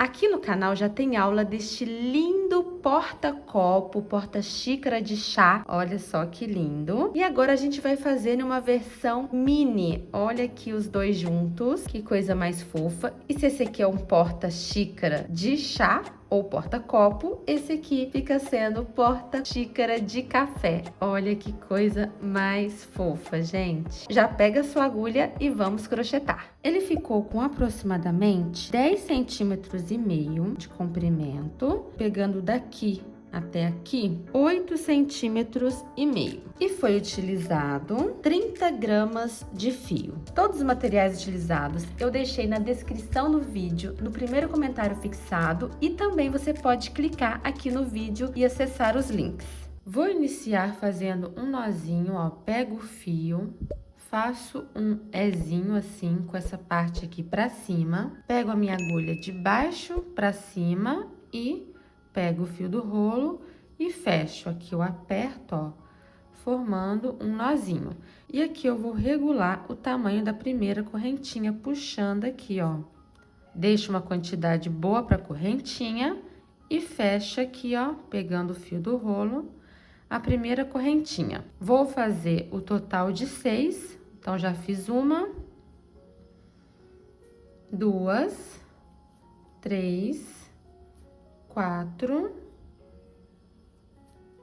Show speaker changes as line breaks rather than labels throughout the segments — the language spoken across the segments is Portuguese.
Aqui no canal já tem aula deste lindo porta-copo, porta-xícara de chá. Olha só que lindo. E agora a gente vai fazer uma versão mini. Olha aqui os dois juntos, que coisa mais fofa. E se esse aqui é um porta-xícara de chá ou porta-copo, esse aqui fica sendo porta-xícara de café. Olha que coisa mais fofa, gente. Já pega a sua agulha e vamos crochetar. Ele ficou com aproximadamente 10 centímetros e meio de comprimento, pegando daqui até aqui, 8 centímetros e meio. E foi utilizado 30 gramas de fio. Todos os materiais utilizados eu deixei na descrição do vídeo, no primeiro comentário fixado, e também você pode clicar aqui no vídeo e acessar os links. Vou iniciar fazendo um nozinho, ó, pego o fio, faço um ezinho assim, com essa parte aqui pra cima, pego a minha agulha de baixo pra cima e pego o fio do rolo e fecho. Aqui eu aperto, ó, formando um nozinho. E aqui eu vou regular o tamanho da primeira correntinha, puxando aqui, ó. Deixo uma quantidade boa pra correntinha e fecho aqui, ó, pegando o fio do rolo, a primeira correntinha. Vou fazer o total de 6, então já fiz 1, 2, 3, 4,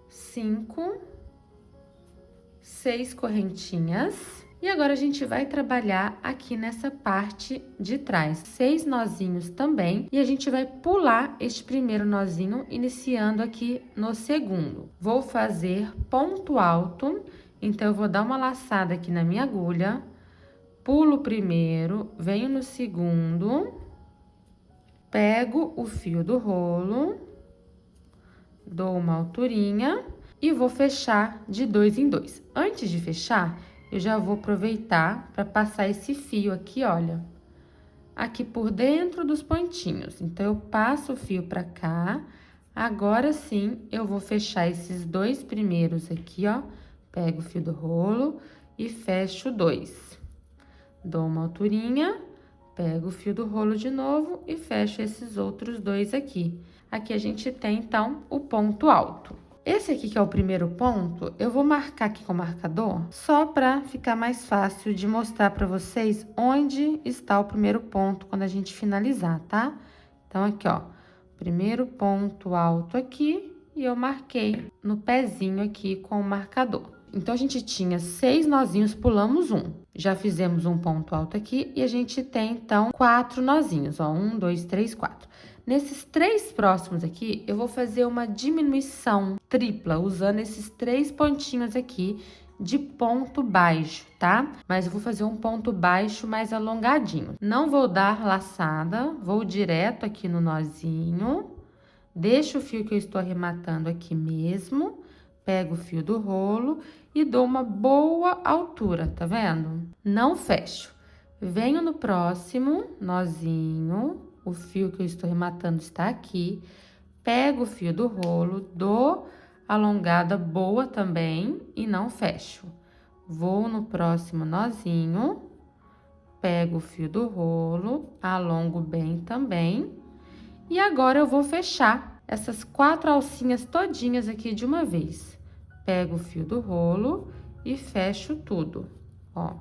5, 6 correntinhas. E agora a gente vai trabalhar aqui nessa parte de trás. 6 nozinhos também. E a gente vai pular este primeiro nozinho, iniciando aqui no segundo. Vou fazer ponto alto, então eu vou dar uma laçada aqui na minha agulha. Pulo o primeiro, venho no segundo, pego o fio do rolo, dou uma alturinha e vou fechar de 2 em 2. Antes de fechar, eu já vou aproveitar para passar esse fio aqui, olha, aqui por dentro dos pontinhos. Então, eu passo o fio para cá. Agora sim, eu vou fechar esses 2 primeiros aqui, ó. Pego o fio do rolo e fecho 2. Dou uma alturinha, pego o fio do rolo de novo e fecho esses outros 2 aqui. Aqui a gente tem, então, o ponto alto. Esse aqui, que é o primeiro ponto, eu vou marcar aqui com o marcador, só para ficar mais fácil de mostrar para vocês onde está o primeiro ponto quando a gente finalizar, tá? Então, aqui, ó, primeiro ponto alto aqui, e eu marquei no pezinho aqui com o marcador. Então, a gente tinha 6 nozinhos, pulamos 1. Já fizemos um ponto alto aqui e a gente tem, então, 4 nozinhos, ó, 1, 2, 3, 4. Nesses 3 próximos aqui, eu vou fazer uma diminuição tripla, usando esses 3 pontinhos aqui de ponto baixo, tá? Mas eu vou fazer um ponto baixo mais alongadinho. Não vou dar laçada, vou direto aqui no nozinho, deixo o fio que eu estou arrematando aqui mesmo, pego o fio do rolo e dou uma boa altura, tá vendo? Não fecho. Venho no próximo nozinho, o fio que eu estou arrematando está aqui, pego o fio do rolo, dou alongada boa também e não fecho. Vou no próximo nozinho, pego o fio do rolo, alongo bem também. E agora eu vou fechar essas 4 alcinhas todinhas aqui de uma vez. Pego o fio do rolo e fecho tudo, ó.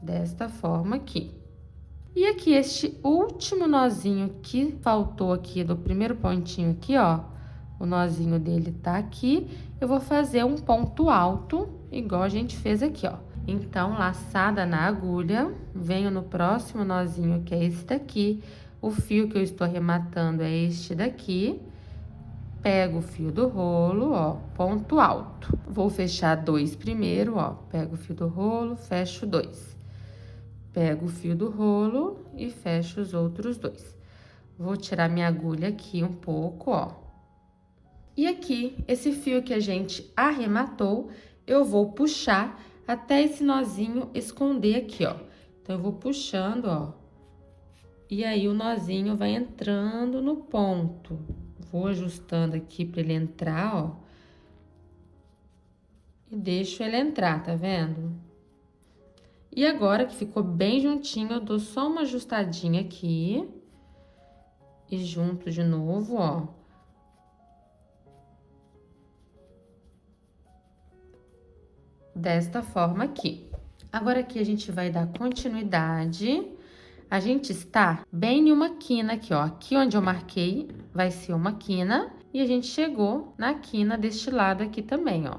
Desta forma aqui. E aqui, este último nozinho que faltou aqui do primeiro pontinho aqui, ó, o nozinho dele tá aqui, eu vou fazer um ponto alto, igual a gente fez aqui, ó. Então, laçada na agulha, venho no próximo nozinho, que é esse daqui, o fio que eu estou arrematando é este daqui, pego o fio do rolo, ó, ponto alto. Vou fechar 2 primeiro, ó, pego o fio do rolo, fecho 2. Pego o fio do rolo e fecho os outros 2. Vou tirar minha agulha aqui um pouco, ó. E aqui, esse fio que a gente arrematou, eu vou puxar até esse nozinho esconder aqui, ó. Então, eu vou puxando, ó. E aí, o nozinho vai entrando no ponto. Vou ajustando aqui pra ele entrar, ó. E deixo ele entrar, tá vendo? E agora que ficou bem juntinho, eu dou só uma ajustadinha aqui e junto de novo, ó. Desta forma aqui. Agora aqui a gente vai dar continuidade. A gente está bem em uma quina aqui, ó. Aqui onde eu marquei vai ser uma quina e a gente chegou na quina deste lado aqui também, ó.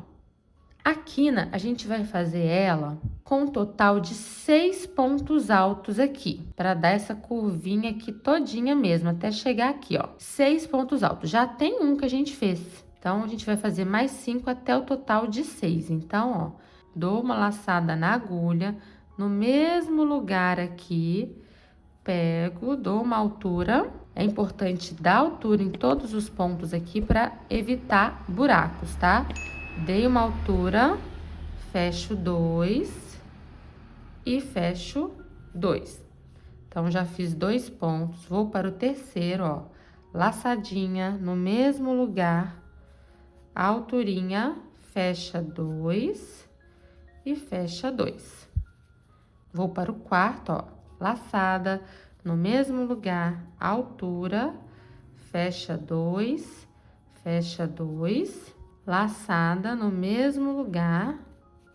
A quina, a gente vai fazer ela com um total de 6 pontos altos aqui, para dar essa curvinha aqui todinha mesmo, até chegar aqui, ó. 6 pontos altos. Já tem um que a gente fez. Então, a gente vai fazer mais 5 até o total de 6. Então, ó, dou uma laçada na agulha, no mesmo lugar aqui, pego, dou uma altura. É importante dar altura em todos os pontos aqui para evitar buracos, tá? Dei uma altura, fecho 2 e fecho 2. Então, já fiz 2 pontos, vou para o terceiro, ó. Laçadinha no mesmo lugar, alturinha, fecha 2 e fecha 2. Vou para o quarto, ó. Laçada no mesmo lugar, altura, fecha 2, fecha 2. Laçada no mesmo lugar,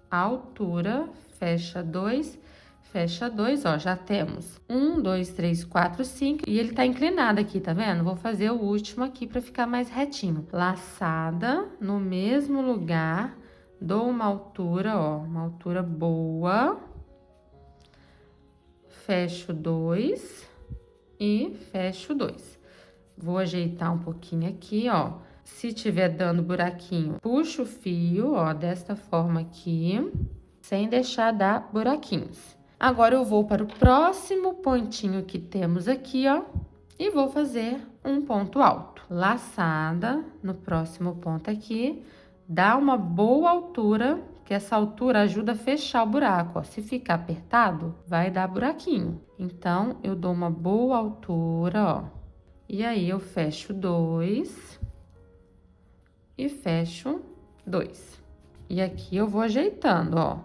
altura, fecha 2, fecha 2, ó, já temos 1, 2, 3, 4, 5, e ele tá inclinado aqui, tá vendo? Vou fazer o último aqui pra ficar mais retinho. Laçada no mesmo lugar, dou uma altura, ó, uma altura boa, fecho 2 e fecho 2. Vou ajeitar um pouquinho aqui, ó. Se tiver dando buraquinho, puxa o fio, ó, desta forma aqui, sem deixar dar buraquinhos. Agora, eu vou para o próximo pontinho que temos aqui, ó, e vou fazer um ponto alto. Laçada no próximo ponto aqui, dá uma boa altura, que essa altura ajuda a fechar o buraco, ó. Se ficar apertado, vai dar buraquinho. Então, eu dou uma boa altura, ó. E aí, eu fecho 2... e fecho 2. E aqui eu vou ajeitando, ó.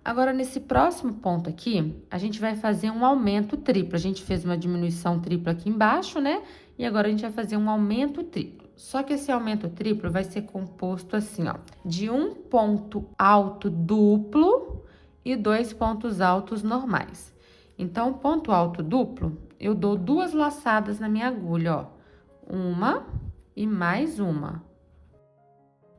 Agora, nesse próximo ponto aqui, a gente vai fazer um aumento triplo. A gente fez uma diminuição tripla aqui embaixo, né? E agora a gente vai fazer um aumento triplo. Só que esse aumento triplo vai ser composto assim, ó, de um ponto alto duplo e 2 pontos altos normais. Então, ponto alto duplo, eu dou 2 laçadas na minha agulha, ó. Uma e mais uma.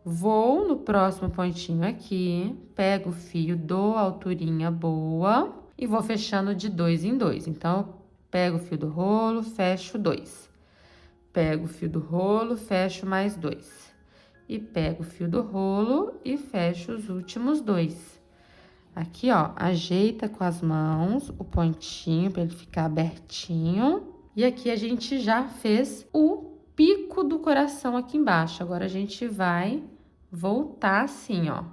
Vou no próximo pontinho aqui, pego o fio, dou a alturinha boa e vou fechando de 2 em 2. Então, pego o fio do rolo, fecho 2. Pego o fio do rolo, fecho mais 2. E pego o fio do rolo e fecho os últimos 2. Aqui, ó, ajeita com as mãos o pontinho para ele ficar abertinho. E aqui a gente já fez o pico do coração aqui embaixo. Agora, a gente vai voltar assim, ó,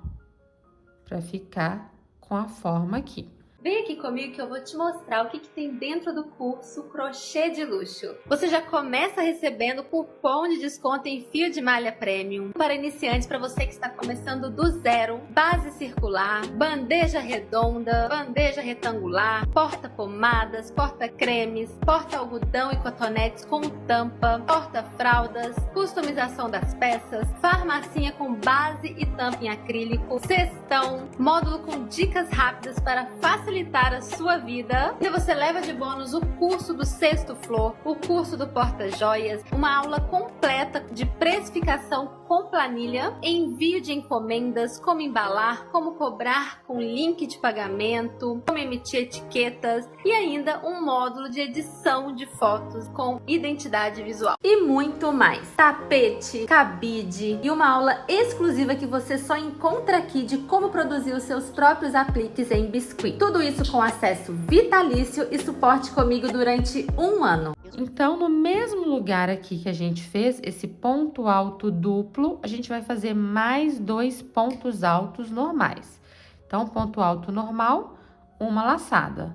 pra ficar com a forma aqui.
Vem aqui comigo que eu vou te mostrar o que tem dentro do curso Crochê de Luxo. Você já começa recebendo cupom de desconto em fio de malha premium para iniciantes, para você que está começando do zero, base circular, bandeja redonda, bandeja retangular, porta-pomadas, porta-cremes, porta-algodão e cotonetes com tampa, porta-fraldas, customização das peças, farmacinha com base e tampa em acrílico, cestão, módulo com dicas rápidas para facilitar a sua vida. E você leva de bônus o curso do cesto flor, o curso do porta-joias, uma aula completa de precificação com planilha, envio de encomendas, como embalar, como cobrar com link de pagamento, como emitir etiquetas e ainda um módulo de edição de fotos com identidade visual. E muito mais. Tapete, cabide e uma aula exclusiva que você só encontra aqui de como produzir os seus próprios apliques em biscuit. Tudo isso com acesso vitalício e suporte comigo durante 1 ano.
Então, no mesmo lugar aqui que a gente fez esse ponto alto duplo, a gente vai fazer mais 2 pontos altos normais. Então, ponto alto normal, uma laçada.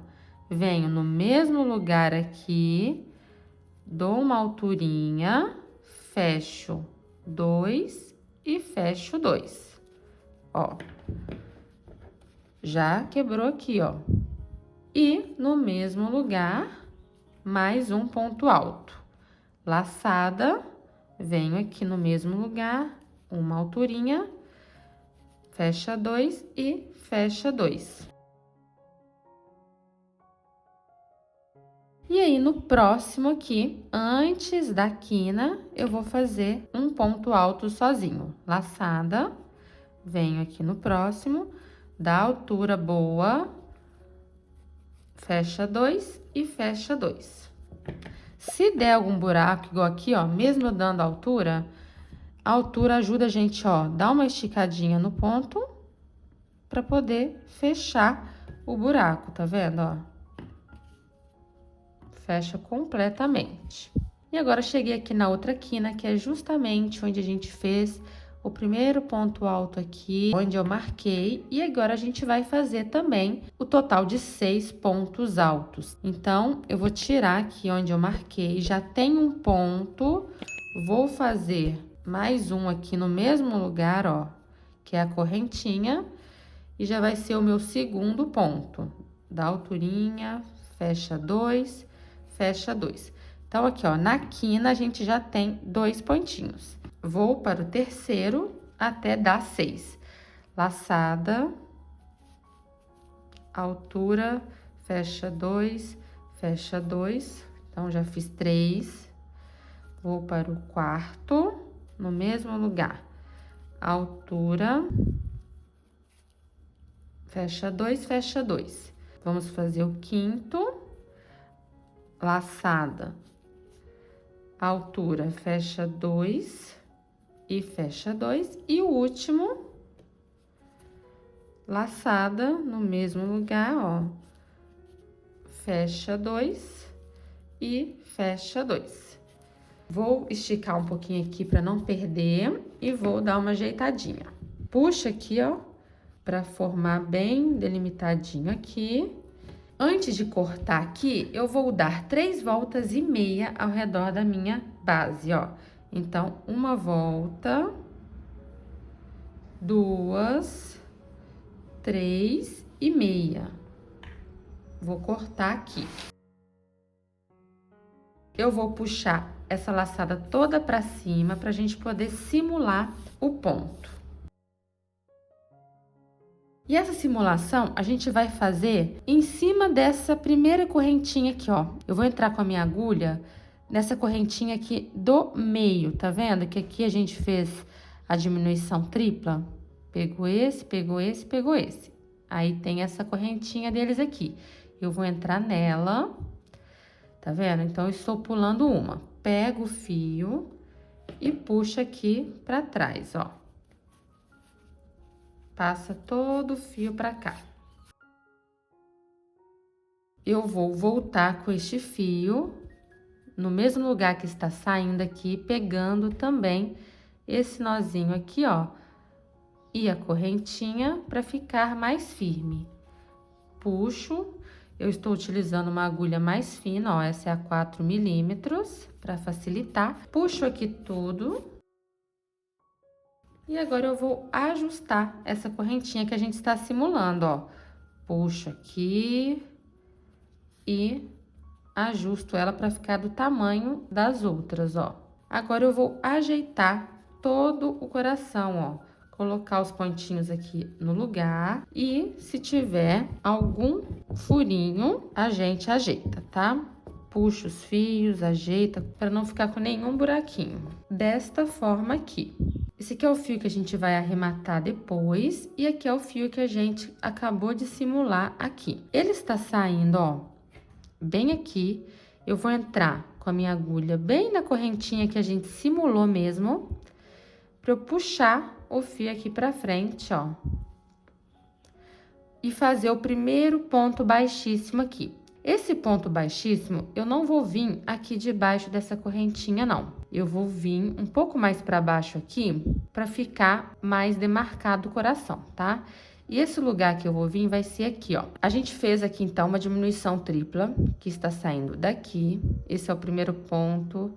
Venho no mesmo lugar aqui, dou uma alturinha, fecho 2 e fecho 2. Ó. Já quebrou aqui, ó. E no mesmo lugar, mais um ponto alto. laçada, venho aqui no mesmo lugar, uma alturinha, fecha 2 e fecha 2. E aí, no próximo aqui, antes da quina, eu vou fazer um ponto alto sozinho. Laçada, venho aqui no próximo, dá altura boa, fecha 2 e fecha 2. Se der algum buraco, igual aqui, ó, mesmo eu dando altura, a altura ajuda a gente, ó, dar uma esticadinha no ponto para poder fechar o buraco, tá vendo, ó? Fecha completamente. E agora, cheguei aqui na outra quina, que é justamente onde a gente fez o primeiro ponto alto aqui, onde eu marquei. E agora, a gente vai fazer também o total de 6 pontos altos. Então, eu vou tirar aqui onde eu marquei, já tem um ponto, vou fazer mais um aqui no mesmo lugar, ó, que é a correntinha, e já vai ser o meu segundo ponto. Dá alturinha, fecha 2, fecha 2. Então, aqui, ó, na quina, a gente já tem 2 pontinhos. Vou para o terceiro até dar 6. Laçada, altura, fecha 2, fecha 2. Então, já fiz 3. Vou para o quarto, no mesmo lugar. Altura, fecha 2, fecha 2. Vamos fazer o quinto. Laçada, altura, fecha 2 e fecha 2. E o último, laçada, no mesmo lugar, ó, fecha 2 e fecha 2. Vou esticar um pouquinho aqui para não perder e vou dar uma ajeitadinha. Puxa aqui, ó, para formar bem delimitadinho aqui. Antes de cortar aqui, eu vou dar 3 voltas e meia ao redor da minha base, ó. Então, uma volta, 2, 3 e meia. Vou cortar aqui. Eu vou puxar essa laçada toda pra cima pra gente poder simular o ponto. E essa simulação a gente vai fazer em cima dessa primeira correntinha aqui, ó. Eu vou entrar com a minha agulha nessa correntinha aqui do meio, tá vendo? Que aqui a gente fez a diminuição tripla. Pegou esse, pegou esse, pegou esse. Aí tem essa correntinha deles aqui. Eu vou entrar nela, tá vendo? Então, eu estou pulando uma. Pego o fio e puxo aqui pra trás, ó. Passa todo o fio pra cá. Eu vou voltar com este fio no mesmo lugar que está saindo aqui, pegando também esse nozinho aqui, ó, e a correntinha para ficar mais firme. Puxo, eu estou utilizando uma agulha mais fina, ó, essa é a 4 milímetros, para facilitar. Puxo aqui tudo. E agora eu vou ajustar essa correntinha que a gente está simulando, ó. Puxo aqui e ajusto ela para ficar do tamanho das outras, ó. Agora eu vou ajeitar todo o coração, ó. Colocar os pontinhos aqui no lugar e se tiver algum furinho, a gente ajeita, tá? Puxa os fios, ajeita para não ficar com nenhum buraquinho. Desta forma aqui. Esse aqui é o fio que a gente vai arrematar depois e aqui é o fio que a gente acabou de simular aqui. Ele está saindo, ó, bem aqui. Eu vou entrar com a minha agulha bem na correntinha que a gente simulou mesmo, para eu puxar o fio aqui para frente, ó. E fazer o primeiro ponto baixíssimo aqui. Esse ponto baixíssimo, eu não vou vir aqui debaixo dessa correntinha, não. Eu vou vir um pouco mais para baixo aqui, para ficar mais demarcado o coração, tá? E esse lugar que eu vou vir vai ser aqui, ó. A gente fez aqui, então, uma diminuição tripla, que está saindo daqui. Esse é o primeiro ponto,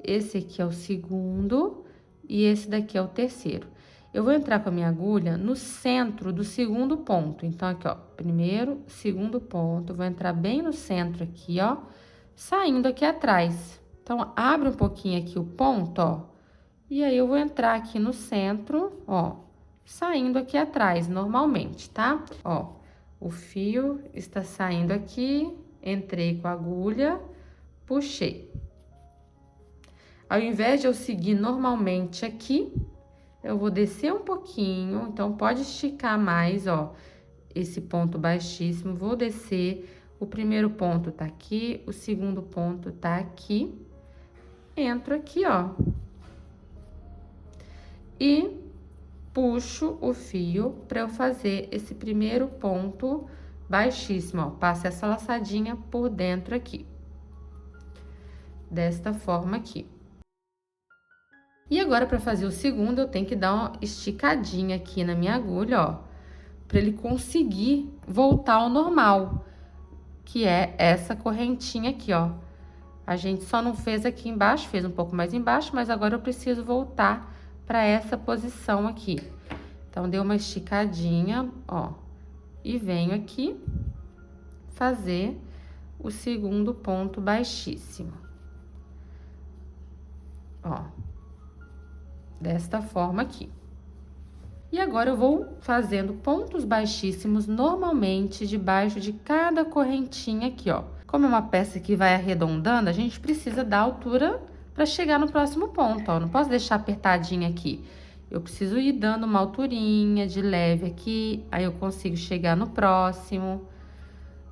esse aqui é o segundo e esse daqui é o terceiro. Eu vou entrar com a minha agulha no centro do segundo ponto. Então, aqui, ó, primeiro, segundo ponto, vou entrar bem no centro aqui, ó, saindo aqui atrás. Então, abre um pouquinho aqui o ponto, ó. E aí, eu vou entrar aqui no centro, ó, saindo aqui atrás, normalmente, tá? Ó, o fio está saindo aqui, entrei com a agulha, puxei. Ao invés de eu seguir normalmente aqui, eu vou descer um pouquinho, então pode esticar mais, ó, esse ponto baixíssimo, vou descer, o primeiro ponto tá aqui, o segundo ponto tá aqui, entro aqui, ó, e puxo o fio para eu fazer esse primeiro ponto baixíssimo, ó, passo essa laçadinha por dentro aqui, desta forma aqui. E agora, para fazer o segundo, eu tenho que dar uma esticadinha aqui na minha agulha, ó, para ele conseguir voltar ao normal, que é essa correntinha aqui, ó. A gente só não fez aqui embaixo, fez um pouco mais embaixo, mas agora eu preciso voltar para essa posição aqui. Então, dei uma esticadinha, ó, e venho aqui fazer o segundo ponto baixíssimo. Ó, desta forma aqui. E agora, eu vou fazendo pontos baixíssimos normalmente debaixo de cada correntinha aqui, ó. Como é uma peça que vai arredondando, a gente precisa dar altura para chegar no próximo ponto, ó. Não posso deixar apertadinha aqui. Eu preciso ir dando uma alturinha de leve aqui, aí eu consigo chegar no próximo.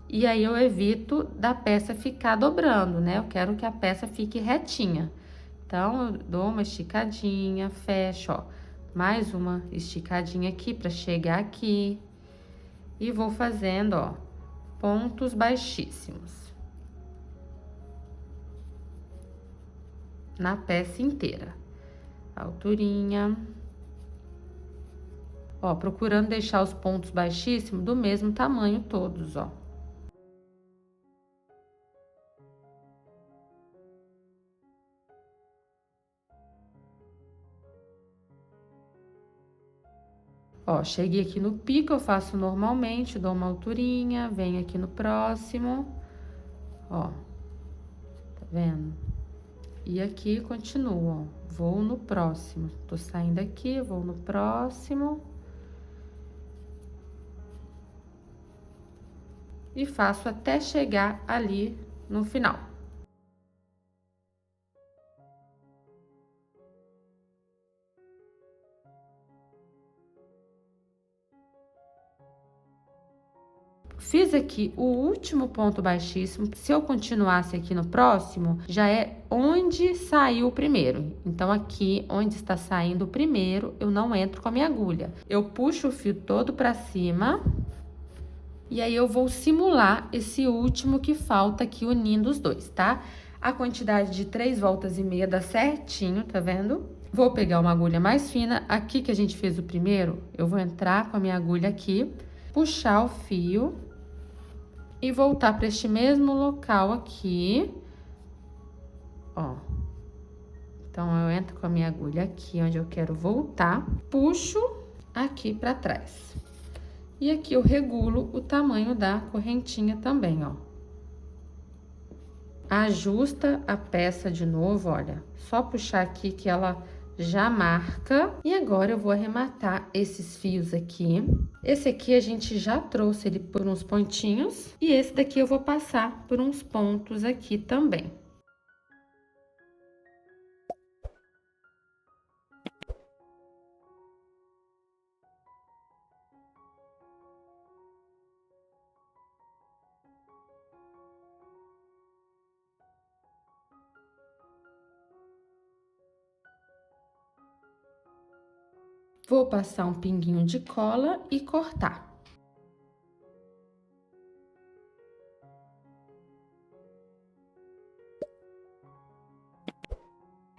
E aí, eu evito da peça ficar dobrando, né? Eu quero que a peça fique retinha. Então, eu dou uma esticadinha, fecho, ó. Mais uma esticadinha aqui para chegar aqui. E vou fazendo, ó, pontos baixíssimos na peça inteira. Alturinha. Ó, procurando deixar os pontos baixíssimos do mesmo tamanho todos, ó. Ó, cheguei aqui no pico, eu faço normalmente, dou uma alturinha, venho aqui no próximo, ó, tá vendo? E aqui continuo, ó, vou no próximo, tô saindo aqui, vou no próximo. E faço até chegar ali no final. Fiz aqui o último ponto baixíssimo. Se eu continuasse aqui no próximo, já é onde saiu o primeiro. Então, aqui, onde está saindo o primeiro, eu não entro com a minha agulha. Eu puxo o fio todo pra cima. E aí, eu vou simular esse último que falta aqui, unindo os dois, tá? A quantidade de 3 voltas e meia dá certinho, tá vendo? Vou pegar uma agulha mais fina. Aqui que a gente fez o primeiro, eu vou entrar com a minha agulha aqui, puxar o fio e voltar para este mesmo local aqui, ó. Então, eu entro com a minha agulha aqui, onde eu quero voltar, puxo aqui para trás. E aqui eu regulo o tamanho da correntinha também, ó. Ajusta a peça de novo, olha. Só puxar aqui que ela já marca. E agora eu vou arrematar esses fios aqui. Esse aqui a gente já trouxe ele por uns pontinhos. E esse daqui eu vou passar por uns pontos aqui também. Vou passar um pinguinho de cola e cortar.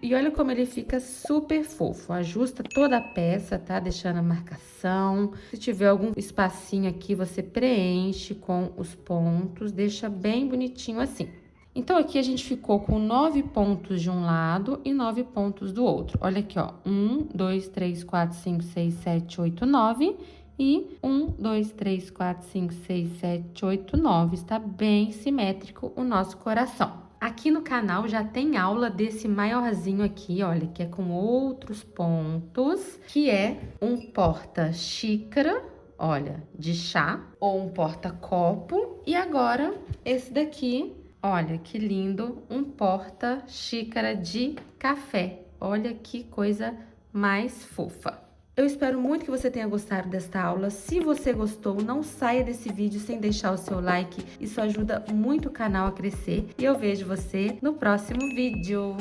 E olha como ele fica super fofo. Ajusta toda a peça, tá? Deixando a marcação. Se tiver algum espacinho aqui, você preenche com os pontos. Deixa bem bonitinho assim. Então, aqui a gente ficou com 9 pontos de um lado e 9 pontos do outro. Olha aqui, ó. 1, 2, 3, 4, 5, 6, 7, 8, 9. E 1, 2, 3, 4, 5, 6, 7, 8, 9. Está bem simétrico o nosso coração. Aqui no canal já tem aula desse maiorzinho aqui, olha, que é com outros pontos, que é um porta-xícara, olha, de chá, ou um porta-copo. E agora, esse daqui, olha, que lindo, um porta-xícara de café. Olha que coisa mais fofa. Eu espero muito que você tenha gostado desta aula. Se você gostou, não saia desse vídeo sem deixar o seu like. Isso ajuda muito o canal a crescer. E eu vejo você no próximo vídeo.